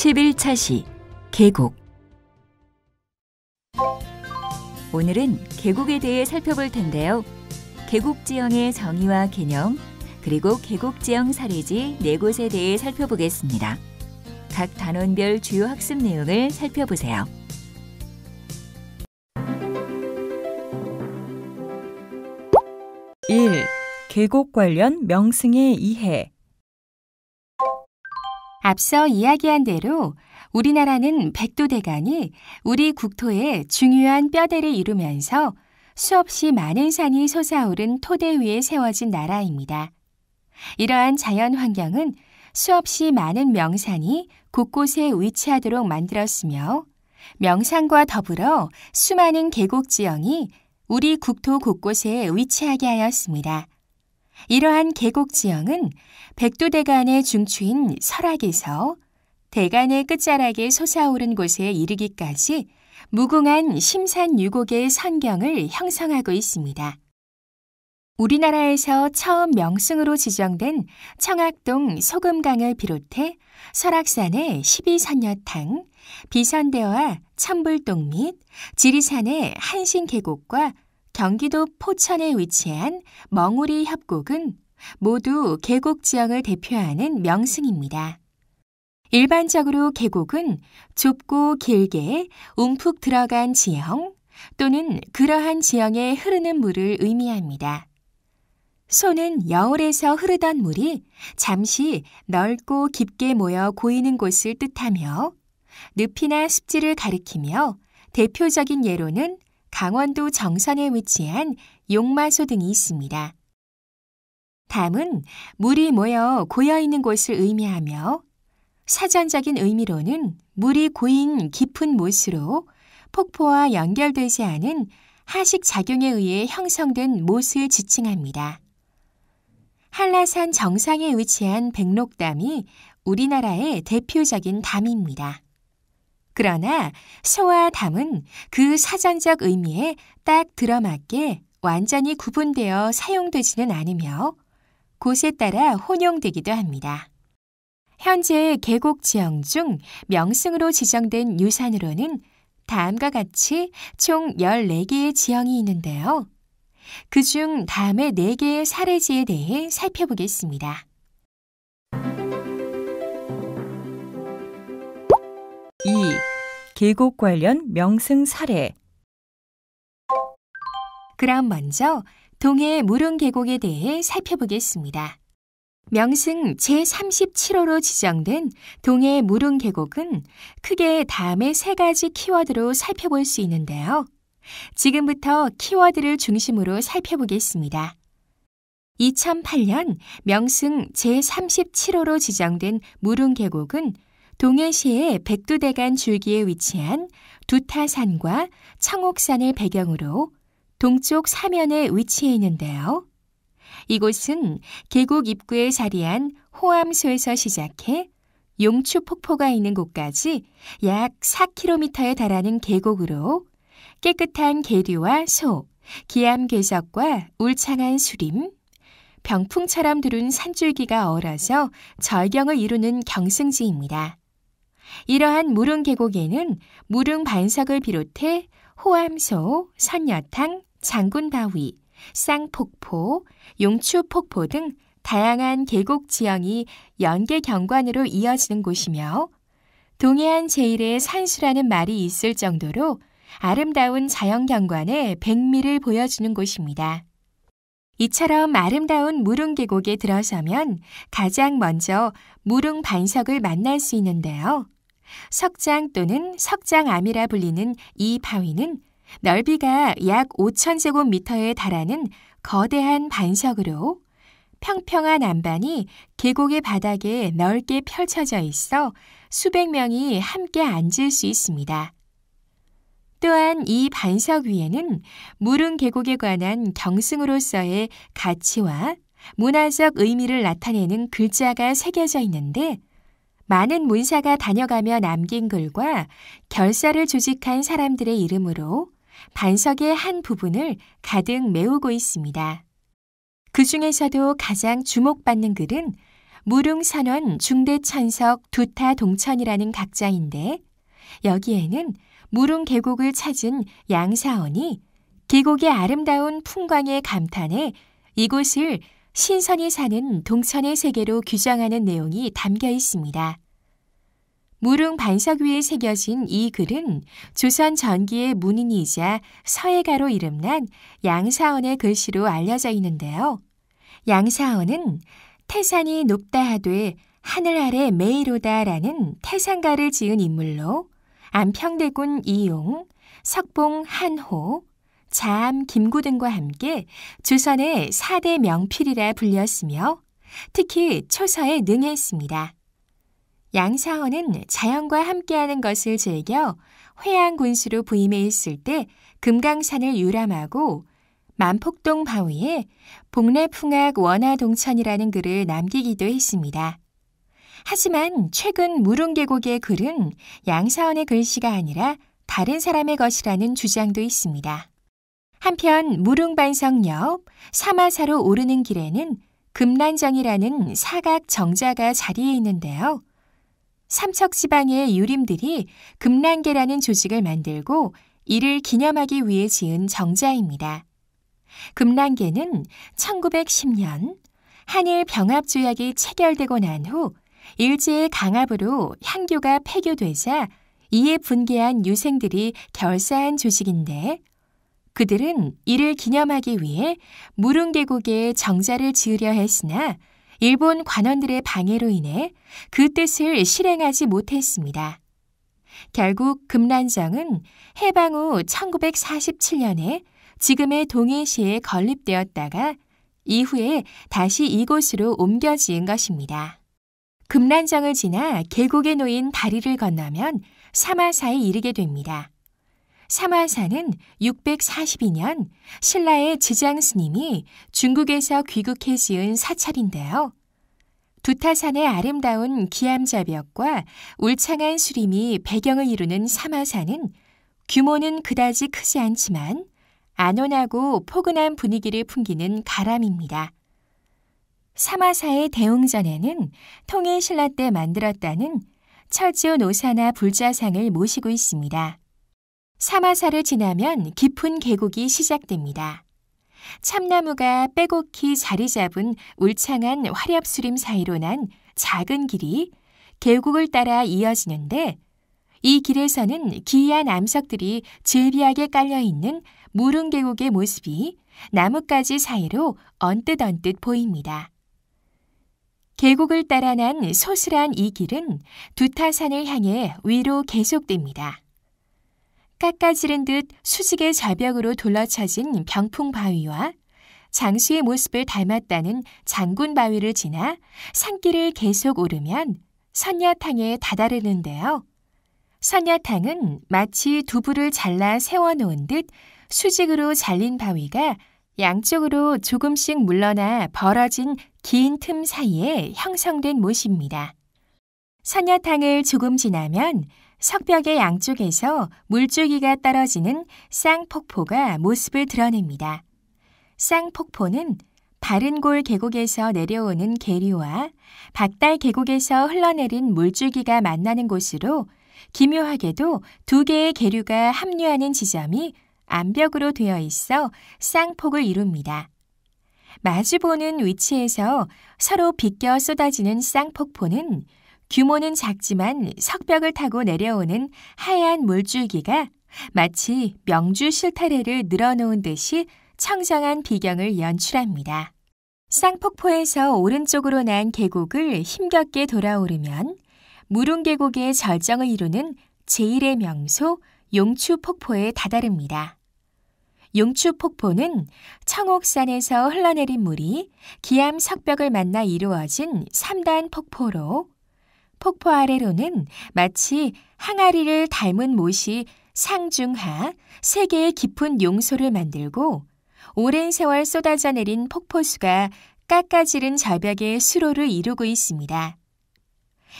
11차시 계곡. 오늘은 계곡에 대해 살펴볼 텐데요. 계곡지형의 정의와 개념, 그리고 계곡지형 사례지 4곳에 대해 살펴보겠습니다. 각 단원별 주요 학습 내용을 살펴보세요. 1. 계곡 관련 명승의 이해. 앞서 이야기한 대로 우리나라는 백두대간이 우리 국토의 중요한 뼈대를 이루면서 수없이 많은 산이 솟아오른 토대 위에 세워진 나라입니다. 이러한 자연 환경은 수없이 많은 명산이 곳곳에 위치하도록 만들었으며 명산과 더불어 수많은 계곡 지형이 우리 국토 곳곳에 위치하게 하였습니다. 이러한 계곡 지형은 백두대간의 중추인 설악에서 대간의 끝자락에 솟아오른 곳에 이르기까지 무궁한 심산유곡의 선경을 형성하고 있습니다. 우리나라에서 처음 명승으로 지정된 청학동 소금강을 비롯해 설악산의 12선녀탕, 비선대와 천불동 및 지리산의 한신계곡과 경기도 포천에 위치한 멍우리 협곡은 모두 계곡 지형을 대표하는 명승입니다. 일반적으로 계곡은 좁고 길게 움푹 들어간 지형 또는 그러한 지형에 흐르는 물을 의미합니다. 소는 여울에서 흐르던 물이 잠시 넓고 깊게 모여 고이는 곳을 뜻하며 늪이나 습지를 가리키며 대표적인 예로는 강원도 정선에 위치한 용마소 등이 있습니다. 담은 물이 모여 고여있는 곳을 의미하며 사전적인 의미로는 물이 고인 깊은 못으로 폭포와 연결되지 않은 하식 작용에 의해 형성된 못을 지칭합니다. 한라산 정상에 위치한 백록담이 우리나라의 대표적인 담입니다. 그러나 소와 담은 그 사전적 의미에 딱 들어맞게 완전히 구분되어 사용되지는 않으며 곳에 따라 혼용되기도 합니다. 현재 계곡 지형 중 명승으로 지정된 유산으로는 다음과 같이 총 14개의 지형이 있는데요. 그중 다음의 4개의 사례지에 대해 살펴보겠습니다. 2. 계곡 관련 명승 사례. 그럼 먼저 동해 무릉계곡에 대해 살펴보겠습니다. 명승 제37호로 지정된 동해 무릉계곡은 크게 다음의 3가지 키워드로 살펴볼 수 있는데요. 지금부터 키워드를 중심으로 살펴보겠습니다. 2008년 명승 제37호로 지정된 무릉계곡은 동해시의 백두대간 줄기에 위치한 두타산과 청옥산을 배경으로 동쪽 사면에 위치해 있는데요. 이곳은 계곡 입구에 자리한 호암소에서 시작해 용추폭포가 있는 곳까지 약 4km에 달하는 계곡으로 깨끗한 계류와 소, 기암괴석과 울창한 수림, 병풍처럼 두른 산줄기가 어우러져 절경을 이루는 경승지입니다. 이러한 무릉계곡에는 무릉반석을 비롯해 호암소, 선녀탕, 장군바위, 쌍폭포, 용추폭포 등 다양한 계곡 지형이 연계 경관으로 이어지는 곳이며 동해안 제1의 산수라는 말이 있을 정도로 아름다운 자연 경관의 백미를 보여주는 곳입니다. 이처럼 아름다운 무릉계곡에 들어서면 가장 먼저 무릉반석을 만날 수 있는데요. 석장 또는 석장암이라 불리는 이 바위는 넓이가 약 5,000제곱미터에 달하는 거대한 반석으로 평평한 안반이 계곡의 바닥에 넓게 펼쳐져 있어 수백 명이 함께 앉을 수 있습니다. 또한 이 반석 위에는 무릉계곡에 관한 경승으로서의 가치와 문화적 의미를 나타내는 글자가 새겨져 있는데 많은 문사가 다녀가며 남긴 글과 결사를 조직한 사람들의 이름으로 반석의 한 부분을 가득 메우고 있습니다. 그 중에서도 가장 주목받는 글은 무릉선원 중대천석 두타동천이라는 각자인데 여기에는 무릉 계곡을 찾은 양사원이 계곡의 아름다운 풍광에 감탄해 이곳을 신선이 사는 동천의 세계로 규정하는 내용이 담겨 있습니다. 무릉 반석 위에 새겨진 이 글은 조선 전기의 문인이자 서예가로 이름난 양사원의 글씨로 알려져 있는데요. 양사원은 태산이 높다 하되 하늘 아래 메이로다라는 태산가를 지은 인물로 안평대군 이용, 석봉 한호, 자암 김구 등과 함께 조선의 4대 명필이라 불렸으며 특히 초서에 능했습니다. 양사원은 자연과 함께하는 것을 즐겨 회양군수로 부임해 있을 때 금강산을 유람하고 만폭동 바위에 복례풍악 원화동천이라는 글을 남기기도 했습니다. 하지만 최근 무릉계곡의 글은 양사원의 글씨가 아니라 다른 사람의 것이라는 주장도 있습니다. 한편 무릉반석 옆 사마사로 오르는 길에는 금난정이라는 사각 정자가 자리해 있는데요. 삼척지방의 유림들이 금난계라는 조직을 만들고 이를 기념하기 위해 지은 정자입니다. 금난계는 1910년 한일 병합조약이 체결되고 난 후 일제의 강압으로 향교가 폐교되자 이에 분개한 유생들이 결사한 조직인데 그들은 이를 기념하기 위해 무릉계곡에 정자를 지으려 했으나 일본 관원들의 방해로 인해 그 뜻을 실행하지 못했습니다. 결국 금난정은 해방 후 1947년에 지금의 동해시에 건립되었다가 이후에 다시 이곳으로 옮겨 지은 것입니다. 금난정을 지나 계곡에 놓인 다리를 건너면 사마사에 이르게 됩니다. 사마사는 642년 신라의 지장스님이 중국에서 귀국해 지은 사찰인데요. 두타산의 아름다운 기암자벽과 울창한 수림이 배경을 이루는 사마사는 규모는 그다지 크지 않지만 안온하고 포근한 분위기를 풍기는 가람입니다. 사마사의 대웅전에는 통일신라 때 만들었다는 철조 노사나 불자상을 모시고 있습니다. 사마사를 지나면 깊은 계곡이 시작됩니다. 참나무가 빼곡히 자리 잡은 울창한 화렵수림 사이로 난 작은 길이 계곡을 따라 이어지는데 이 길에서는 기이한 암석들이 즐비하게 깔려있는 무릉계곡의 모습이 나뭇가지 사이로 언뜻 보입니다. 계곡을 따라 난 소슬한 이 길은 두타산을 향해 위로 계속됩니다. 깎아지른 듯 수직의 좌벽으로 둘러쳐진 병풍바위와 장수의 모습을 닮았다는 장군바위를 지나 산길을 계속 오르면 선녀탕에 다다르는데요. 선녀탕은 마치 두부를 잘라 세워놓은 듯 수직으로 잘린 바위가 양쪽으로 조금씩 물러나 벌어진 긴 틈 사이에 형성된 못입니다. 선녀탕을 조금 지나면 석벽의 양쪽에서 물줄기가 떨어지는 쌍폭포가 모습을 드러냅니다. 쌍폭포는 바른골 계곡에서 내려오는 계류와 박달 계곡에서 흘러내린 물줄기가 만나는 곳으로 기묘하게도 두 개의 계류가 합류하는 지점이 암벽으로 되어 있어 쌍폭을 이룹니다. 마주보는 위치에서 서로 비껴 쏟아지는 쌍폭포는 규모는 작지만 석벽을 타고 내려오는 하얀 물줄기가 마치 명주 실타래를 늘어놓은 듯이 청정한 비경을 연출합니다. 쌍폭포에서 오른쪽으로 난 계곡을 힘겹게 돌아오르면 무릉계곡의 절정을 이루는 제1의 명소 용추폭포에 다다릅니다. 용추폭포는 청옥산에서 흘러내린 물이 기암 석벽을 만나 이루어진 3단 폭포로 폭포 아래로는 마치 항아리를 닮은 못이 상중하 3개의 깊은 용소를 만들고 오랜 세월 쏟아져 내린 폭포수가 깎아지른 절벽의 수로를 이루고 있습니다.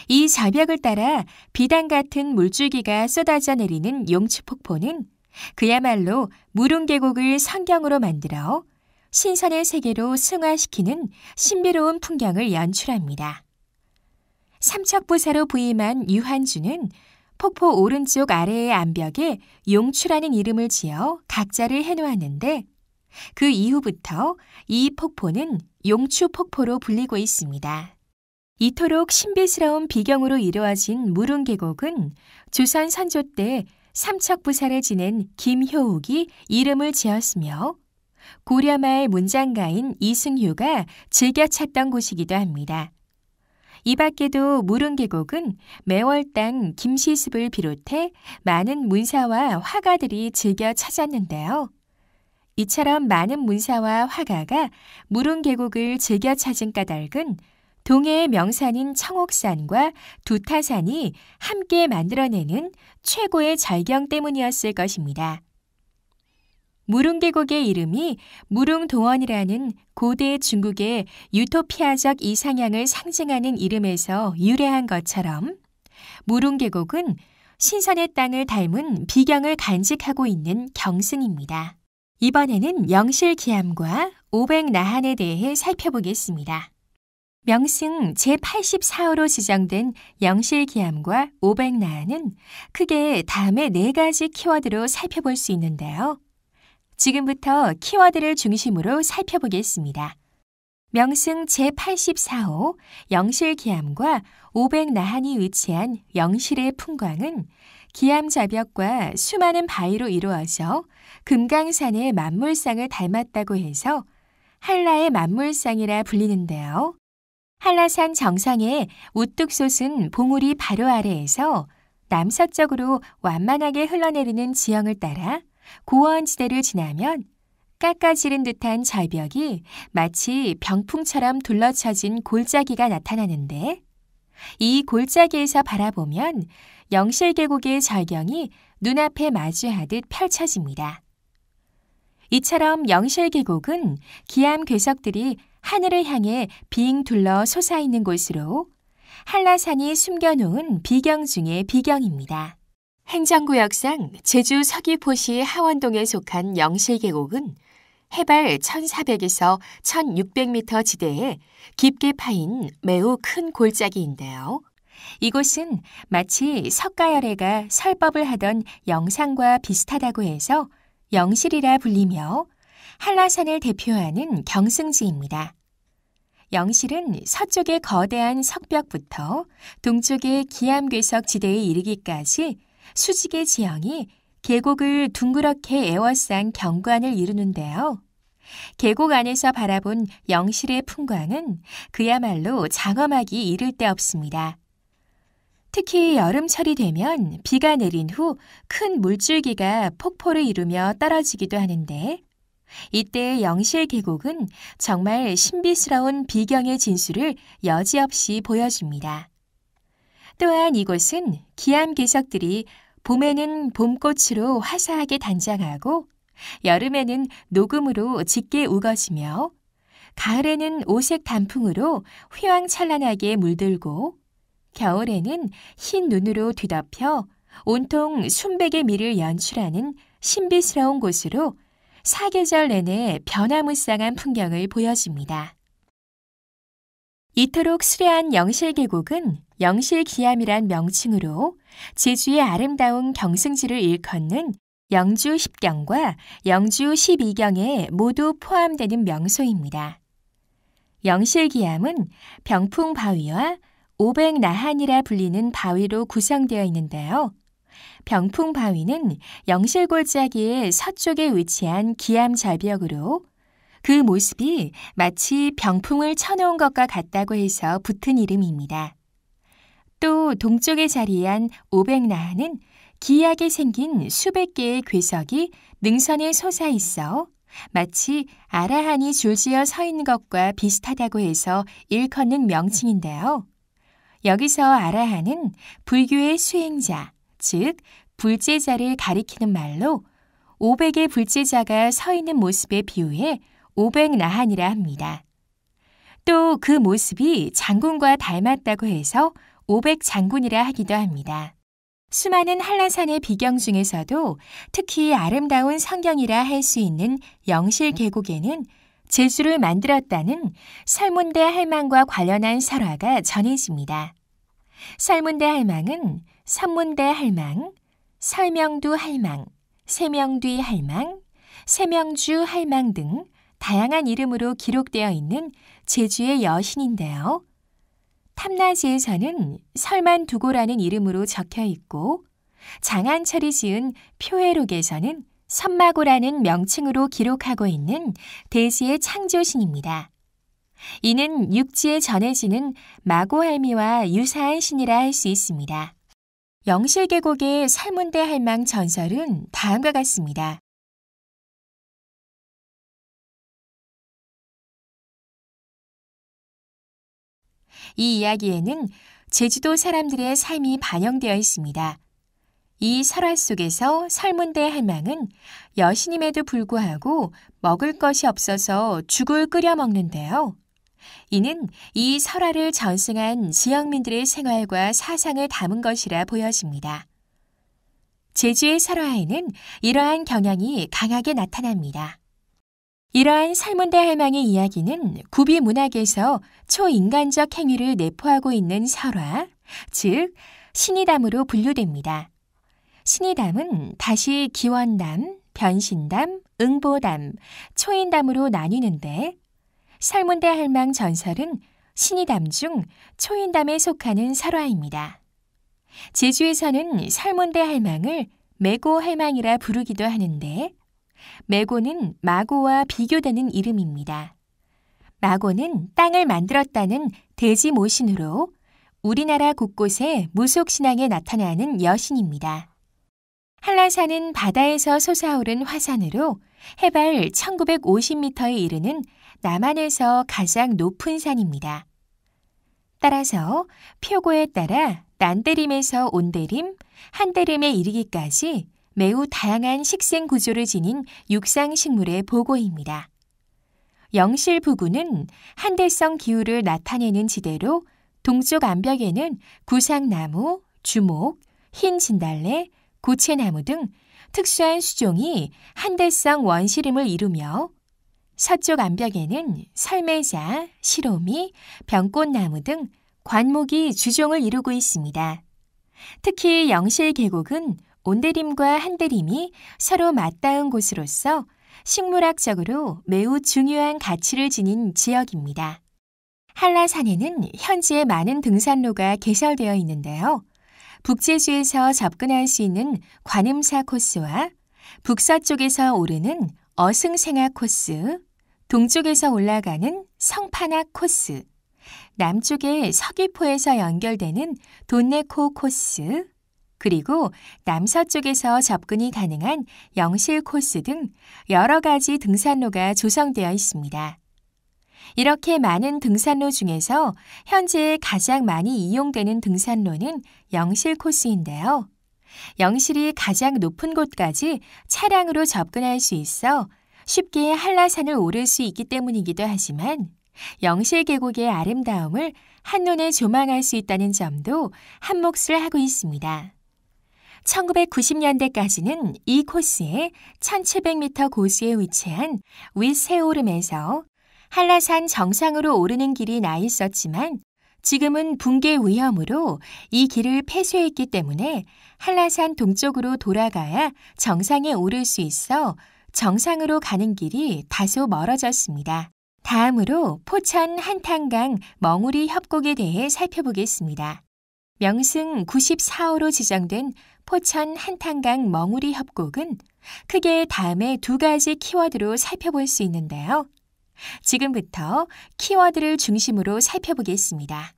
이 절벽을 따라 비단 같은 물줄기가 쏟아져 내리는 용추폭포는 그야말로 무릉계곡을 성경으로 만들어 신선의 세계로 승화시키는 신비로운 풍경을 연출합니다. 삼척부사로 부임한 유한주는 폭포 오른쪽 아래의 암벽에 용추라는 이름을 지어 각자를 해놓았는데 그 이후부터 이 폭포는 용추폭포로 불리고 있습니다. 이토록 신비스러운 비경으로 이루어진 무릉계곡은 조선 선조 때 삼척부사를 지낸 김효욱이 이름을 지었으며 고려말 문장가인 이승효가 즐겨 찾던 곳이기도 합니다. 이 밖에도 무릉계곡은 매월당 김시습을 비롯해 많은 문사와 화가들이 즐겨 찾았는데요. 이처럼 많은 문사와 화가가 무릉계곡을 즐겨 찾은 까닭은 동해의 명산인 청옥산과 두타산이 함께 만들어내는 최고의 절경 때문이었을 것입니다. 무릉계곡의 이름이 무릉동원이라는 고대 중국의 유토피아적 이상향을 상징하는 이름에서 유래한 것처럼 무릉계곡은 신선의 땅을 닮은 비경을 간직하고 있는 경승입니다. 이번에는 영실기암과 오백나한에 대해 살펴보겠습니다. 명승 제84호로 지정된 영실기암과 오백나한은 크게 다음의 4가지 키워드로 살펴볼 수 있는데요. 지금부터 키워드를 중심으로 살펴보겠습니다. 명승 제84호 영실기암과 오백나한이 위치한 영실의 풍광은 기암자벽과 수많은 바위로 이루어져 금강산의 만물상을 닮았다고 해서 한라의 만물상이라 불리는데요. 한라산 정상에 우뚝 솟은 봉우리 바로 아래에서 남서쪽으로 완만하게 흘러내리는 지형을 따라 고원지대를 지나면 깎아지른 듯한 절벽이 마치 병풍처럼 둘러쳐진 골짜기가 나타나는데 이 골짜기에서 바라보면 영실계곡의 절경이 눈앞에 마주하듯 펼쳐집니다. 이처럼 영실계곡은 기암 괴석들이 하늘을 향해 빙 둘러 솟아있는 곳으로 한라산이 숨겨놓은 비경 중의 비경입니다. 행정구역상 제주 서귀포시 하원동에 속한 영실계곡은 해발 1,400에서 1,600m 지대에 깊게 파인 매우 큰 골짜기인데요. 이곳은 마치 석가열애가 설법을 하던 영상과 비슷하다고 해서 영실이라 불리며 한라산을 대표하는 경승지입니다. 영실은 서쪽의 거대한 석벽부터 동쪽의 기암괴석 지대에 이르기까지 수직의 지형이 계곡을 둥그렇게 에워싼 경관을 이루는데요. 계곡 안에서 바라본 영실의 풍광은 그야말로 장엄하기 이를 데 없습니다. 특히 여름철이 되면 비가 내린 후 큰 물줄기가 폭포를 이루며 떨어지기도 하는데 이때 영실 계곡은 정말 신비스러운 비경의 진수를 여지없이 보여줍니다. 또한 이곳은 기암괴석들이 봄에는 봄꽃으로 화사하게 단장하고 여름에는 녹음으로 짙게 우거지며 가을에는 오색 단풍으로 휘황찬란하게 물들고 겨울에는 흰 눈으로 뒤덮여 온통 순백의 미를 연출하는 신비스러운 곳으로 사계절 내내 변화무쌍한 풍경을 보여줍니다. 이토록 수려한 영실계곡은 영실기암이란 명칭으로 제주의 아름다운 경승지를 일컫는 영주 10경과 영주 12경에 모두 포함되는 명소입니다. 영실기암은 병풍바위와 오백나한이라 불리는 바위로 구성되어 있는데요. 병풍바위는 영실골짜기의 서쪽에 위치한 기암절벽으로 그 모습이 마치 병풍을 쳐놓은 것과 같다고 해서 붙은 이름입니다. 또 동쪽에 자리한 오백나한은 기이하게 생긴 수백 개의 괴석이 능선에 솟아 있어 마치 아라한이 줄지어 서 있는 것과 비슷하다고 해서 일컫는 명칭인데요. 여기서 아라한은 불교의 수행자, 즉 불제자를 가리키는 말로 500의 불제자가 서 있는 모습에 비유해 오백나한이라 합니다. 또 그 모습이 장군과 닮았다고 해서 오백장군이라 하기도 합니다. 수많은 한라산의 비경 중에서도 특히 아름다운 성경이라 할 수 있는 영실계곡에는 제주를 만들었다는 설문대 할망과 관련한 설화가 전해집니다. 설문대 할망은 선문대 할망, 설명두 할망, 세명뒤 할망, 세명주 할망 등 다양한 이름으로 기록되어 있는 제주의 여신인데요. 탐나지에서는 설만두고라는 이름으로 적혀 있고 장한철이 지은 표회록에서는 선마고라는 명칭으로 기록하고 있는 대지의 창조신입니다. 이는 육지에 전해지는 마고할미와 유사한 신이라 할 수 있습니다. 영실계곡의 설문대 할망 전설은 다음과 같습니다. 이 이야기에는 제주도 사람들의 삶이 반영되어 있습니다. 이 설화 속에서 설문대 할망은 여신임에도 불구하고 먹을 것이 없어서 죽을 끓여 먹는데요. 이는 이 설화를 전승한 지역민들의 생활과 사상을 담은 것이라 보여집니다. 제주의 설화에는 이러한 경향이 강하게 나타납니다. 이러한 설문대 할망의 이야기는 구비 문학에서 초인간적 행위를 내포하고 있는 설화, 즉 신의담으로 분류됩니다. 신의담은 다시 기원담, 변신담, 응보담, 초인담으로 나뉘는데 설문대 할망 전설은 신의담 중 초인담에 속하는 설화입니다. 제주에서는 설문대 할망을 매고 할망이라 부르기도 하는데 매고는 마고와 비교되는 이름입니다. 마고는 땅을 만들었다는 대지 모신으로 우리나라 곳곳에 무속신앙에 나타나는 여신입니다. 한라산은 바다에서 솟아오른 화산으로 해발 1950m에 이르는 남한에서 가장 높은 산입니다. 따라서 표고에 따라 난대림에서 온대림, 한대림에 이르기까지 매우 다양한 식생 구조를 지닌 육상식물의 보고입니다. 영실부구는 한대성 기후를 나타내는 지대로 동쪽 암벽에는 구상나무, 주목, 흰 진달래, 고채나무 등 특수한 수종이 한대성 원시림을 이루며 서쪽 암벽에는 설매자, 시로미, 병꽃나무 등 관목이 주종을 이루고 있습니다. 특히 영실계곡은 온대림과 한대림이 서로 맞닿은 곳으로서 식물학적으로 매우 중요한 가치를 지닌 지역입니다. 한라산에는 현재 많은 등산로가 개설되어 있는데요. 북제주에서 접근할 수 있는 관음사 코스와 북서쪽에서 오르는 어승생화 코스, 동쪽에서 올라가는 성판악 코스, 남쪽의 서귀포에서 연결되는 돈내코 코스, 그리고 남서쪽에서 접근이 가능한 영실 코스 등 여러 가지 등산로가 조성되어 있습니다. 이렇게 많은 등산로 중에서 현재 가장 많이 이용되는 등산로는 영실 코스인데요. 영실이 가장 높은 곳까지 차량으로 접근할 수 있어 쉽게 한라산을 오를 수 있기 때문이기도 하지만 영실 계곡의 아름다움을 한눈에 조망할 수 있다는 점도 한몫을 하고 있습니다. 1990년대까지는 이 코스에 1700m 고지에 위치한 윗세오름에서 한라산 정상으로 오르는 길이 나 있었지만 지금은 붕괴 위험으로 이 길을 폐쇄했기 때문에 한라산 동쪽으로 돌아가야 정상에 오를 수 있어 정상으로 가는 길이 다소 멀어졌습니다. 다음으로 포천 한탄강 멍우리 협곡에 대해 살펴보겠습니다. 명승 94호로 지정된 포천 한탄강 멍우리 협곡은 크게 다음의 두 가지 키워드로 살펴볼 수 있는데요. 지금부터 키워드를 중심으로 살펴보겠습니다.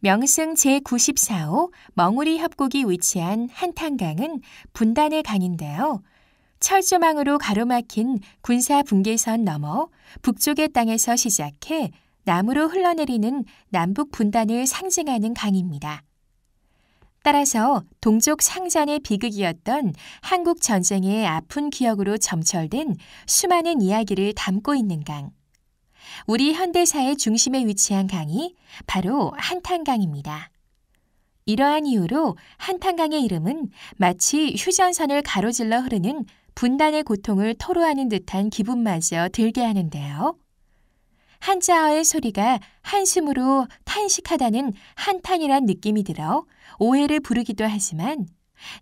명승 제94호 멍우리 협곡이 위치한 한탄강은 분단의 강인데요. 철조망으로 가로막힌 군사 분계선 너머 북쪽의 땅에서 시작해 남으로 흘러내리는 남북 분단을 상징하는 강입니다. 따라서 동족 상잔의 비극이었던 한국 전쟁의 아픈 기억으로 점철된 수많은 이야기를 담고 있는 강. 우리 현대사의 중심에 위치한 강이 바로 한탄강입니다. 이러한 이유로 한탄강의 이름은 마치 휴전선을 가로질러 흐르는 분단의 고통을 토로하는 듯한 기분마저 들게 하는데요. 한자어의 소리가 한숨으로 탄식하다는 한탄이란 느낌이 들어 오해를 부르기도 하지만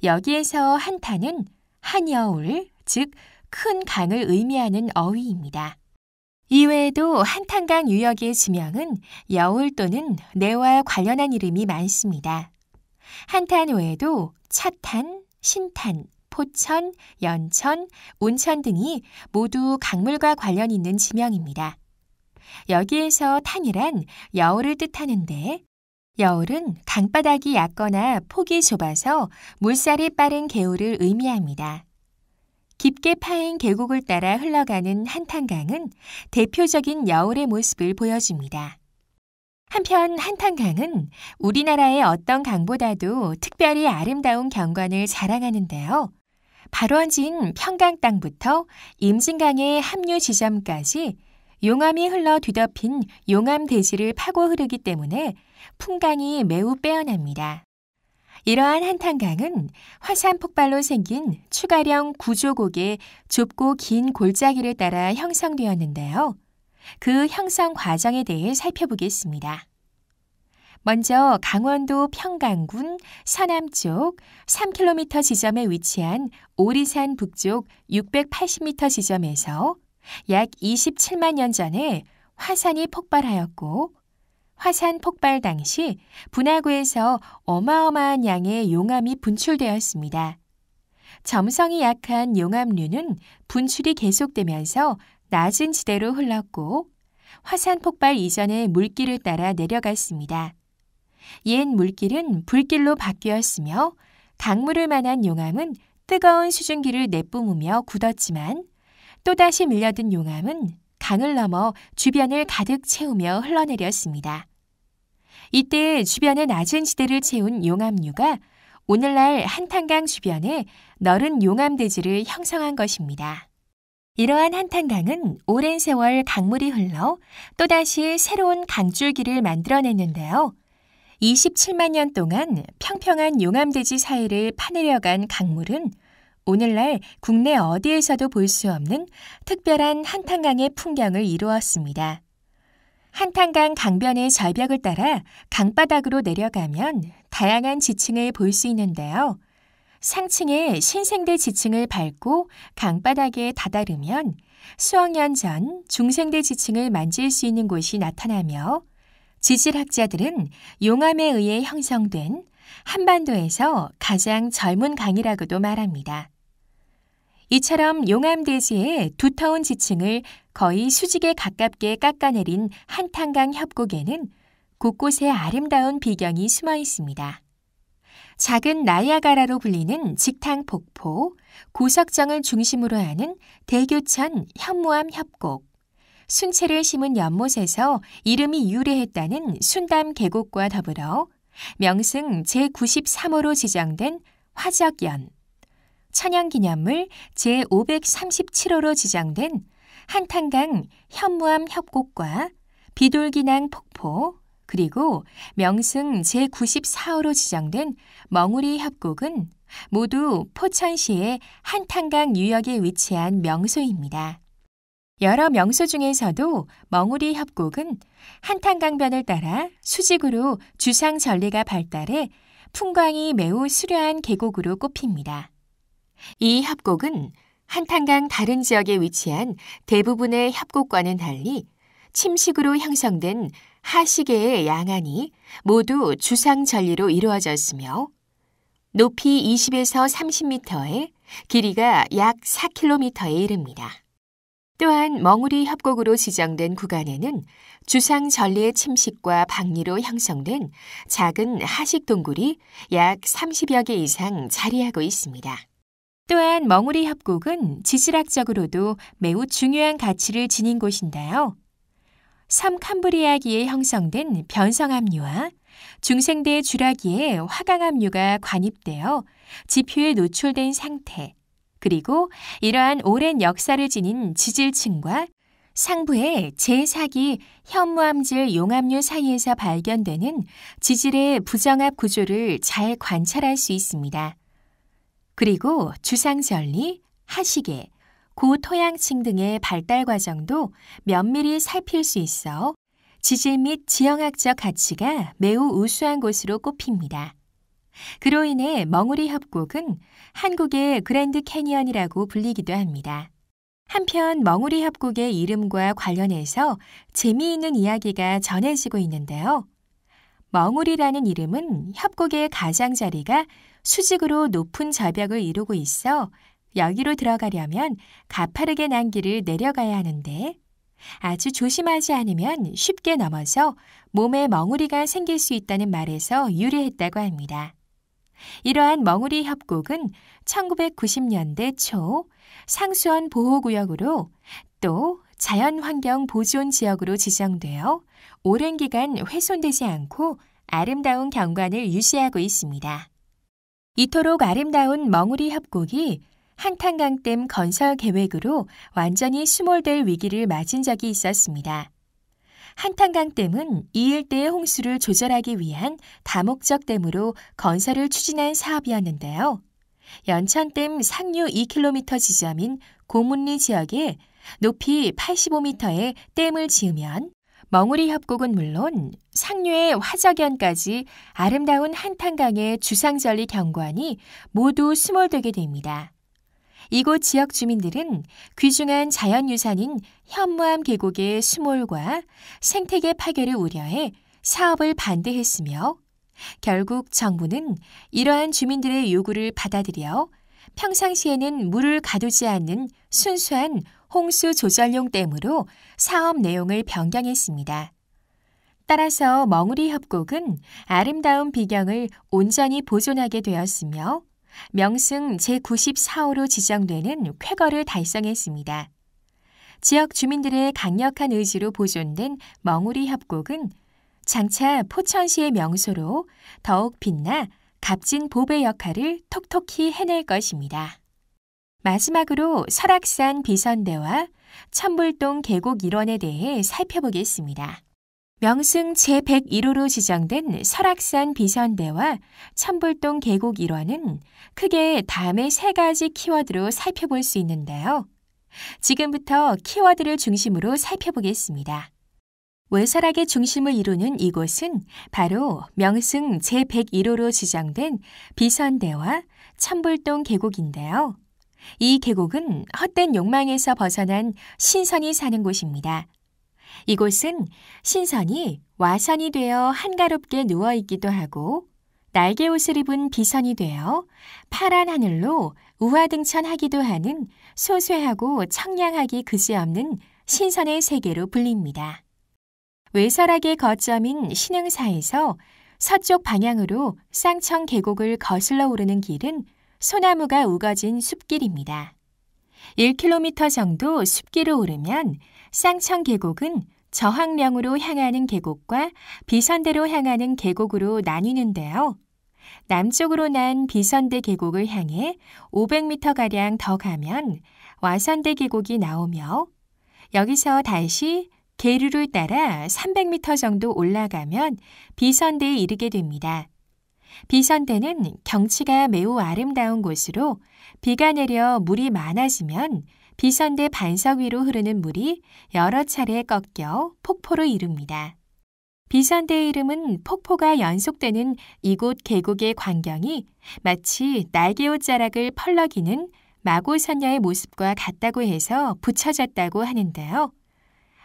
여기에서 한탄은 한여울, 즉 큰 강을 의미하는 어휘입니다. 이외에도 한탄강 유역의 지명은 여울 또는 내와 관련한 이름이 많습니다. 한탄 외에도 차탄, 신탄, 포천, 연천, 온천 등이 모두 강물과 관련 있는 지명입니다. 여기에서 탄이란 여울을 뜻하는데 여울은 강바닥이 얕거나 폭이 좁아서 물살이 빠른 개울을 의미합니다. 깊게 파인 계곡을 따라 흘러가는 한탄강은 대표적인 여울의 모습을 보여줍니다. 한편 한탄강은 우리나라의 어떤 강보다도 특별히 아름다운 경관을 자랑하는데요. 발원지인 평강 땅부터 임진강의 합류 지점까지 용암이 흘러 뒤덮인 용암대지를 파고 흐르기 때문에 풍광이 매우 빼어납니다. 이러한 한탄강은 화산 폭발로 생긴 추가령 구조곡의 좁고 긴 골짜기를 따라 형성되었는데요. 그 형성 과정에 대해 살펴보겠습니다. 먼저 강원도 평강군 서남쪽 3km 지점에 위치한 오리산 북쪽 680m 지점에서 약 27만 년 전에 화산이 폭발하였고 화산 폭발 당시 분화구에서 어마어마한 양의 용암이 분출되었습니다. 점성이 약한 용암류는 분출이 계속되면서 낮은 지대로 흘렀고 화산 폭발 이전의 물길을 따라 내려갔습니다. 옛 물길은 불길로 바뀌었으며 강물을 만한 용암은 뜨거운 수증기를 내뿜으며 굳었지만 또다시 밀려든 용암은 강을 넘어 주변을 가득 채우며 흘러내렸습니다. 이때 주변의 낮은 지대를 채운 용암류가 오늘날 한탄강 주변에 너른 용암대지를 형성한 것입니다. 이러한 한탄강은 오랜 세월 강물이 흘러 또다시 새로운 강줄기를 만들어냈는데요. 27만 년 동안 평평한 용암대지 사이를 파내려간 강물은 오늘날 국내 어디에서도 볼 수 없는 특별한 한탄강의 풍경을 이루었습니다. 한탄강 강변의 절벽을 따라 강바닥으로 내려가면 다양한 지층을 볼 수 있는데요. 상층의 신생대 지층을 밟고 강바닥에 다다르면 수억 년 전 중생대 지층을 만질 수 있는 곳이 나타나며 지질학자들은 용암에 의해 형성된 한반도에서 가장 젊은 강이라고도 말합니다. 이처럼 용암대지의 두터운 지층을 거의 수직에 가깝게 깎아내린 한탄강 협곡에는 곳곳에 아름다운 비경이 숨어 있습니다. 작은 나이아가라로 불리는 직탕 폭포, 고석정을 중심으로 하는 대교천 현무암 협곡, 순채를 심은 연못에서 이름이 유래했다는 순담 계곡과 더불어 명승 제93호로 지정된 화적연, 천연기념물 제537호로 지정된 한탄강 현무암 협곡과 비돌기낭 폭포, 그리고 명승 제94호로 지정된 멍우리 협곡은 모두 포천시의 한탄강 유역에 위치한 명소입니다. 여러 명소 중에서도 멍우리 협곡은 한탄강변을 따라 수직으로 주상 전리가 발달해 풍광이 매우 수려한 계곡으로 꼽힙니다. 이 협곡은 한탄강 다른 지역에 위치한 대부분의 협곡과는 달리 침식으로 형성된 하시계의 양안이 모두 주상 전리로 이루어졌으며 높이 20에서 30m에 길이가 약 4km에 이릅니다. 또한 멍우리 협곡으로 지정된 구간에는 주상 전리의 침식과 박리로 형성된 작은 하식 동굴이 약 30여 개 이상 자리하고 있습니다. 또한 멍우리 협곡은 지질학적으로도 매우 중요한 가치를 지닌 곳인데요. 섬 캄브리아기에 형성된 변성암류와 중생대 주라기에 화강암류가 관입되어 지표에 노출된 상태, 그리고 이러한 오랜 역사를 지닌 지질층과 상부의 제4기 현무암질 용암류 사이에서 발견되는 지질의 부정합 구조를 잘 관찰할 수 있습니다. 그리고 주상전리, 하시계, 고토양층 등의 발달 과정도 면밀히 살필 수 있어 지질 및 지형학적 가치가 매우 우수한 곳으로 꼽힙니다. 그로 인해 멍우리 협곡은 한국의 그랜드 캐니언이라고 불리기도 합니다. 한편 멍우리 협곡의 이름과 관련해서 재미있는 이야기가 전해지고 있는데요. 멍우리라는 이름은 협곡의 가장자리가 수직으로 높은 절벽을 이루고 있어 여기로 들어가려면 가파르게 난 길을 내려가야 하는데 아주 조심하지 않으면 쉽게 넘어져 몸에 멍우리가 생길 수 있다는 말에서 유래했다고 합니다. 이러한 멍우리 협곡은 1990년대 초 상수원 보호구역으로 또 자연환경 보존 지역으로 지정되어 오랜 기간 훼손되지 않고 아름다운 경관을 유지하고 있습니다. 이토록 아름다운 멍우리 협곡이 한탄강댐 건설 계획으로 완전히 수몰될 위기를 맞은 적이 있었습니다. 한탄강댐은 이 일대의 홍수를 조절하기 위한 다목적 댐으로 건설을 추진한 사업이었는데요. 연천댐 상류 2km 지점인 고문리 지역에 높이 85m의 댐을 지으면 멍우리 협곡은 물론 상류의 화적연까지 아름다운 한탄강의 주상절리 경관이 모두 수몰되게 됩니다. 이곳 지역 주민들은 귀중한 자연유산인 현무암 계곡의 수몰과 생태계 파괴를 우려해 사업을 반대했으며 결국 정부는 이러한 주민들의 요구를 받아들여 평상시에는 물을 가두지 않는 순수한 홍수 조절용 댐으로 사업 내용을 변경했습니다. 따라서 멍우리 협곡은 아름다운 비경을 온전히 보존하게 되었으며 명승 제94호로 지정되는 쾌거를 달성했습니다. 지역 주민들의 강력한 의지로 보존된 멍우리 협곡은 장차 포천시의 명소로 더욱 빛나 값진 보배 역할을 톡톡히 해낼 것입니다. 마지막으로 설악산 비선대와 천불동 계곡 일원에 대해 살펴보겠습니다. 명승 제101호로 지정된 설악산 비선대와 천불동 계곡 일원은 크게 다음의 세 가지 키워드로 살펴볼 수 있는데요. 지금부터 키워드를 중심으로 살펴보겠습니다. 외설악의 중심을 이루는 이곳은 바로 명승 제101호로 지정된 비선대와 천불동 계곡인데요. 이 계곡은 헛된 욕망에서 벗어난 신선이 사는 곳입니다. 이곳은 신선이 와선이 되어 한가롭게 누워있기도 하고 날개 옷을 입은 비선이 되어 파란 하늘로 우화등천하기도 하는 소소하고 청량하기 그지없는 신선의 세계로 불립니다. 외설악의 거점인 신흥사에서 서쪽 방향으로 쌍청 계곡을 거슬러 오르는 길은 소나무가 우거진 숲길입니다. 1km 정도 숲길을 오르면 쌍청 계곡은 저항령으로 향하는 계곡과 비선대로 향하는 계곡으로 나뉘는데요. 남쪽으로 난 비선대 계곡을 향해 500m가량 더 가면 와선대 계곡이 나오며 여기서 다시 계류를 따라 300m 정도 올라가면 비선대에 이르게 됩니다. 비선대는 경치가 매우 아름다운 곳으로 비가 내려 물이 많아지면 비선대 반석 위로 흐르는 물이 여러 차례 꺾여 폭포를 이룹니다. 비선대의 이름은 폭포가 연속되는 이곳 계곡의 광경이 마치 날개옷 자락을 펄럭이는 마고선녀의 모습과 같다고 해서 붙여졌다고 하는데요.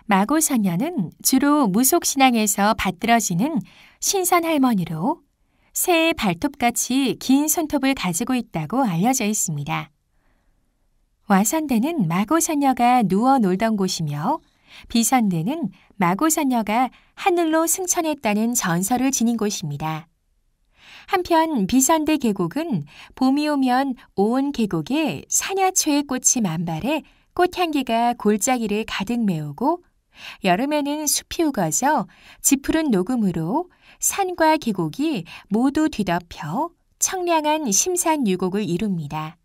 마고선녀는 주로 무속신앙에서 받들어지는 신선할머니로 새의 발톱같이 긴 손톱을 가지고 있다고 알려져 있습니다. 와선대는 마고선녀가 누워 놀던 곳이며 비선대는 마고선녀가 하늘로 승천했다는 전설을 지닌 곳입니다. 한편 비선대 계곡은 봄이 오면 온 계곡에 사냐초의 꽃이 만발해 꽃향기가 골짜기를 가득 메우고 여름에는 숲이 우거져 지푸른 녹음으로 산과 계곡이 모두 뒤덮여 청량한 심산유곡을 이룹니다.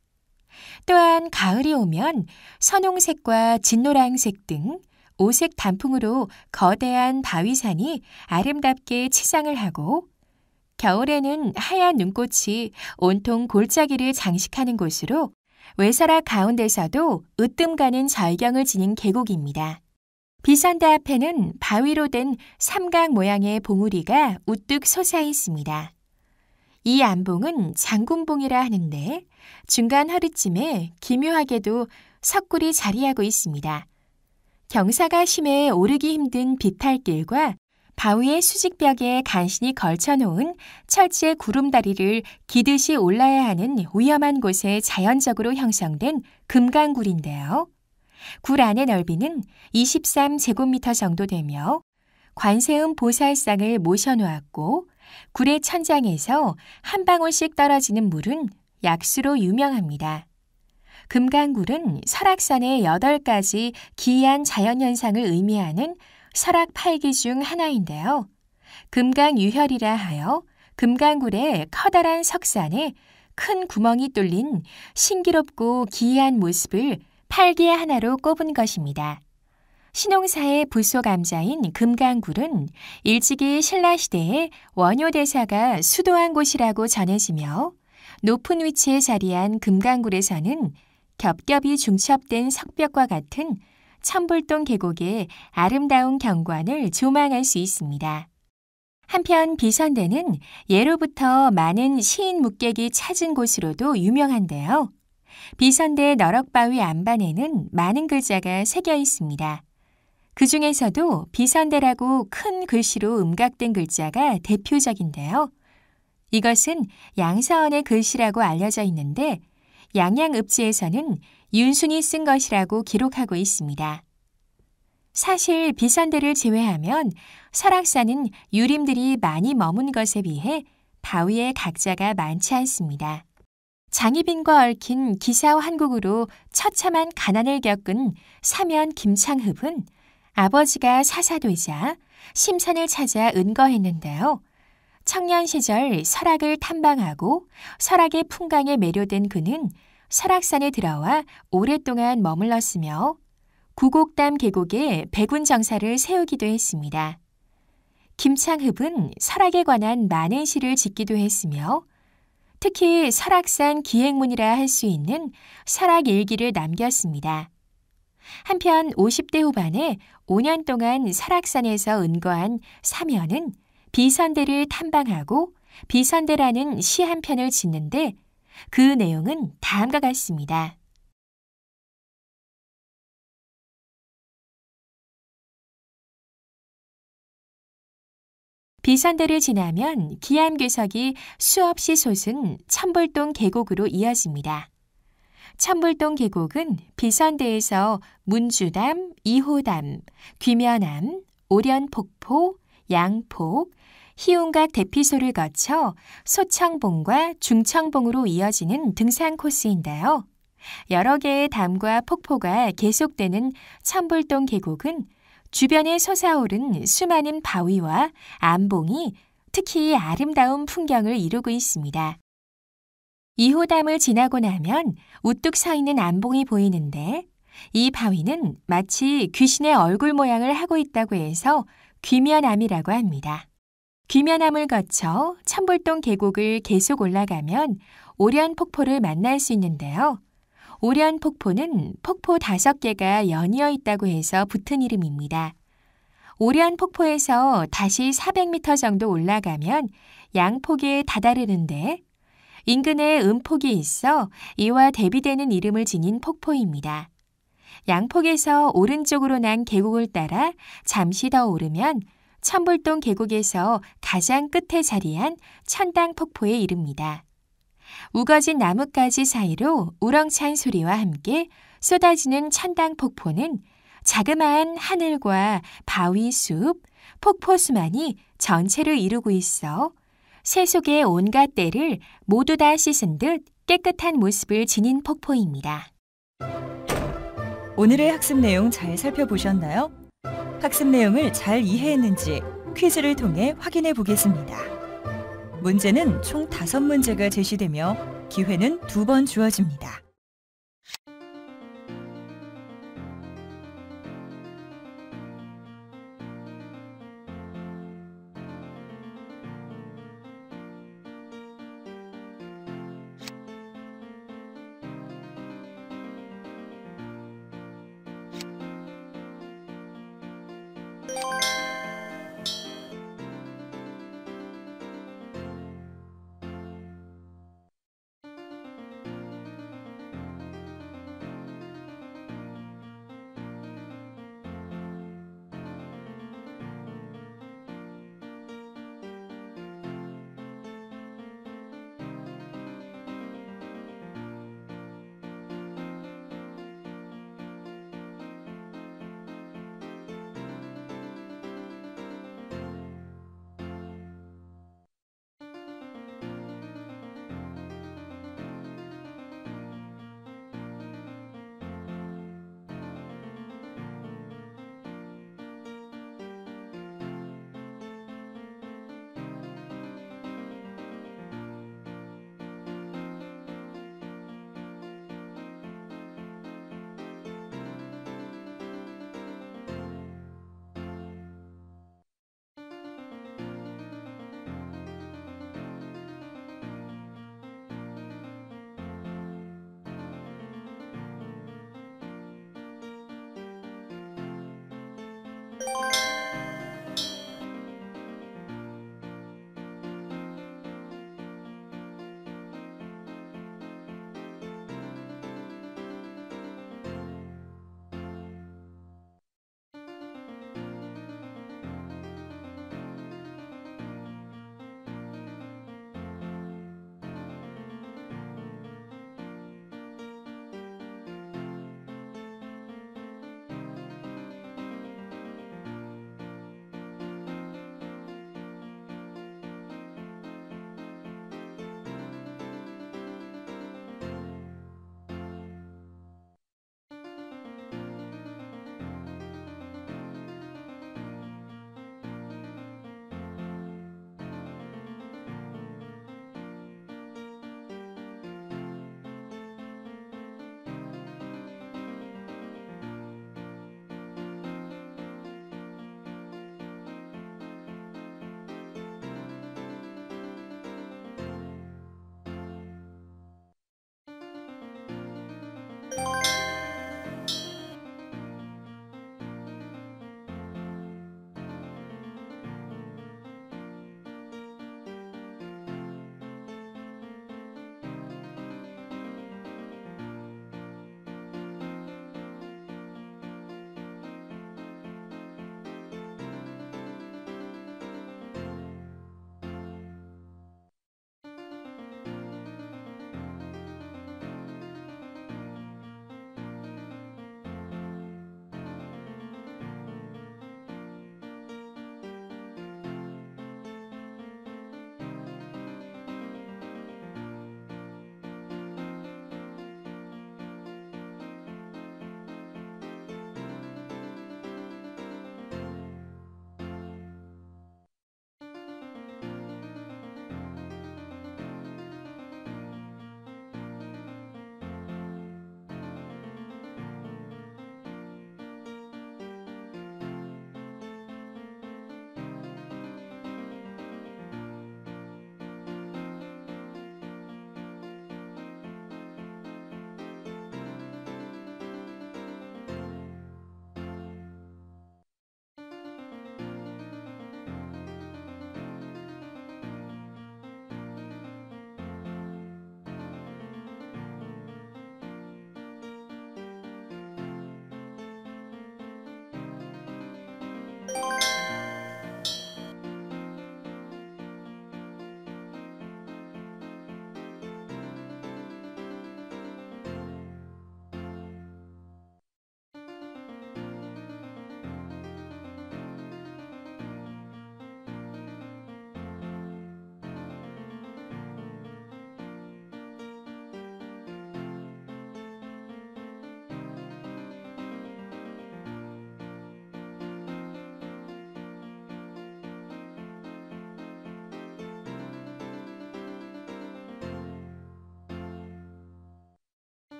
또한 가을이 오면 선홍색과 진노랑색 등 오색 단풍으로 거대한 바위산이 아름답게 치장을 하고 겨울에는 하얀 눈꽃이 온통 골짜기를 장식하는 곳으로 외설악 가운데서도 으뜸 가는 절경을 지닌 계곡입니다. 비선대 앞에는 바위로 된 삼각 모양의 봉우리가 우뚝 솟아 있습니다. 이 안봉은 장군봉이라 하는데 중간 허리쯤에 기묘하게도 석굴이 자리하고 있습니다. 경사가 심해 오르기 힘든 비탈길과 바위의 수직벽에 간신히 걸쳐놓은 철제 구름다리를 기듯이 올라야 하는 위험한 곳에 자연적으로 형성된 금강굴인데요. 굴 안의 넓이는 23제곱미터 정도 되며 관세음 보살상을 모셔놓았고 굴의 천장에서 한 방울씩 떨어지는 물은 약수로 유명합니다. 금강굴은 설악산의 8가지 기이한 자연현상을 의미하는 설악 8기 중 하나인데요. 금강유혈이라 하여 금강굴의 커다란 석산에 큰 구멍이 뚫린 신기롭고 기이한 모습을 8기의 하나로 꼽은 것입니다. 신홍사의 부속암자인 금강굴은 일찍이 신라시대에 원효대사가 수도한 곳이라고 전해지며 높은 위치에 자리한 금강굴에서는 겹겹이 중첩된 석벽과 같은 천불동 계곡의 아름다운 경관을 조망할 수 있습니다. 한편 비선대는 예로부터 많은 시인 묵객이 찾은 곳으로도 유명한데요. 비선대 너럭바위 안반에는 많은 글자가 새겨 있습니다. 그 중에서도 비선대라고 큰 글씨로 음각된 글자가 대표적인데요. 이것은 양서원의 글씨라고 알려져 있는데 양양읍지에서는 윤순이 쓴 것이라고 기록하고 있습니다. 사실 비선대를 제외하면 설악산은 유림들이 많이 머문 것에 비해 바위의 각자가 많지 않습니다. 장희빈과 얽힌 기사환국으로 처참한 가난을 겪은 사면 김창흡은 아버지가 사사되자 심산을 찾아 은거했는데요. 청년 시절 설악을 탐방하고 설악의 풍광에 매료된 그는 설악산에 들어와 오랫동안 머물렀으며 구곡담 계곡에 백운정사를 세우기도 했습니다. 김창흡은 설악에 관한 많은 시를 짓기도 했으며 특히 설악산 기행문이라 할 수 있는 설악일기를 남겼습니다. 한편 50대 후반에 5년 동안 설악산에서 은거한 사면은 비선대를 탐방하고 비선대라는 시 한 편을 짓는데 그 내용은 다음과 같습니다. 비선대를 지나면 기암괴석이 수없이 솟은 천불동 계곡으로 이어집니다. 천불동 계곡은 비선대에서 문주담, 이호담, 귀면암, 오련폭포, 양폭, 희운각 대피소를 거쳐 소청봉과 중청봉으로 이어지는 등산 코스인데요. 여러 개의 담과 폭포가 계속되는 천불동 계곡은 주변에 솟아오른 수많은 바위와 암봉이 특히 아름다운 풍경을 이루고 있습니다. 이호담을 지나고 나면 우뚝 서 있는 암봉이 보이는데 이 바위는 마치 귀신의 얼굴 모양을 하고 있다고 해서 귀면암이라고 합니다. 귀면암을 거쳐 천불동 계곡을 계속 올라가면 오련폭포를 만날 수 있는데요. 오련폭포는 폭포 5개가 연이어 있다고 해서 붙은 이름입니다. 오련폭포에서 다시 400m 정도 올라가면 양폭에 다다르는데 인근에 음폭이 있어 이와 대비되는 이름을 지닌 폭포입니다. 양폭에서 오른쪽으로 난 계곡을 따라 잠시 더 오르면 천불동 계곡에서 가장 끝에 자리한 천당폭포에 이릅니다. 우거진 나뭇가지 사이로 우렁찬 소리와 함께 쏟아지는 천당폭포는 자그마한 하늘과 바위숲, 폭포수만이 전체를 이루고 있어 새 속의 온갖 때를 모두 다 씻은 듯 깨끗한 모습을 지닌 폭포입니다. 오늘의 학습 내용 잘 살펴보셨나요? 학습 내용을 잘 이해했는지 퀴즈를 통해 확인해 보겠습니다. 문제는 총 5문제가 제시되며 기회는 2번 주어집니다.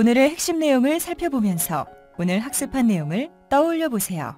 오늘의 핵심 내용을 살펴보면서 오늘 학습한 내용을 떠올려 보세요.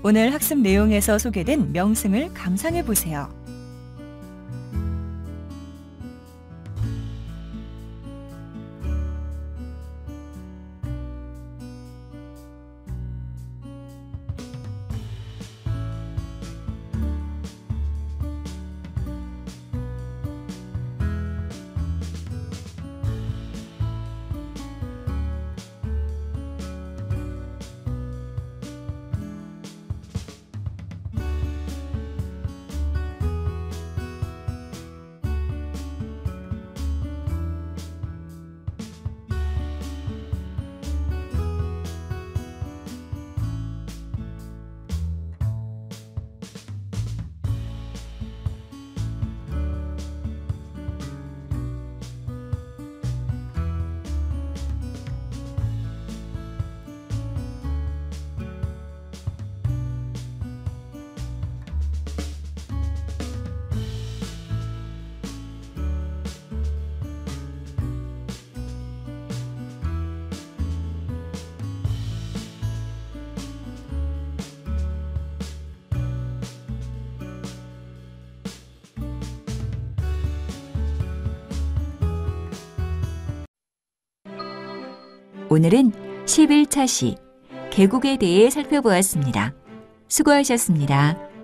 오늘 학습 내용에서 소개된 명승을 감상해 보세요. 오늘은 11차 시 계곡에 대해 살펴보았습니다. 수고하셨습니다.